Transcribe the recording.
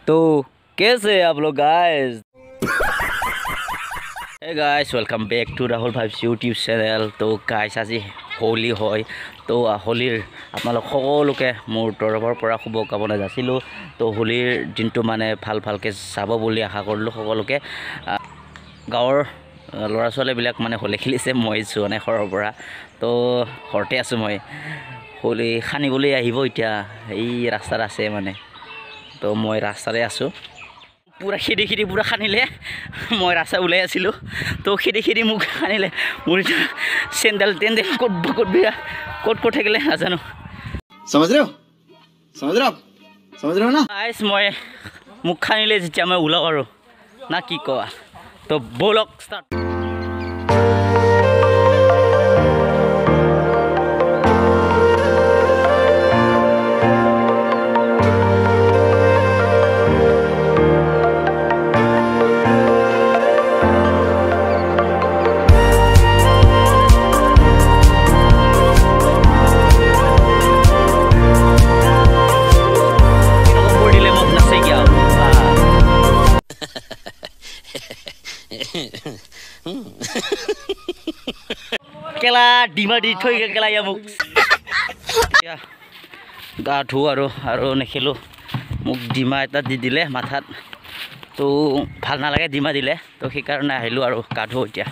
तो कैसे हैं आप लोग guys? Hey guys, welcome back to Rahul vibes YouTube channel. तो गाइस আজি होली হয়। तो होलीर আপোনালোক সকলোকে মোৰ তৰফৰ পৰা শুভকামনা যাচিলোঁ। তো হোলীৰ দিনটো মানে ভালকৈ যাব বুলি আশা কৰিলোঁ। সকলোকে গাঁৱৰ ল'ৰা ছোৱালীবিলাক মানে হোলী খেলিছে, মই যোৱা নাই ঘৰৰ পৰা। তো ঘৰতে আছোঁ মই। হোলী খানিবলৈ আহিব এতিয়া, এই ৰাস্তাত আছে মানে। তো মই ৰাস্তাতে আছোঁ। पूरा खेदी पूरा खानिले मैं रास्ता उलाई आसिलो। तो खेदी मुख खानिले मोर सेंडल टेंडल कट भैया कट थकिले नाजानो। समझ रहे हो ना गाइस मैं मुख खानिले जेतिया मैं उलाओ आरो ना कि कोआ। तो बोलक स्टार्ट। केला डिमा दी थई गेल केला या मुख या गा धु आरो नेखेलो मुख डिमा एटा दि दिले माथात। तो ভাল নালাগে ডিমা দিলে। তো সেই কাৰণে আহিলো আৰু गा धु এতিয়া।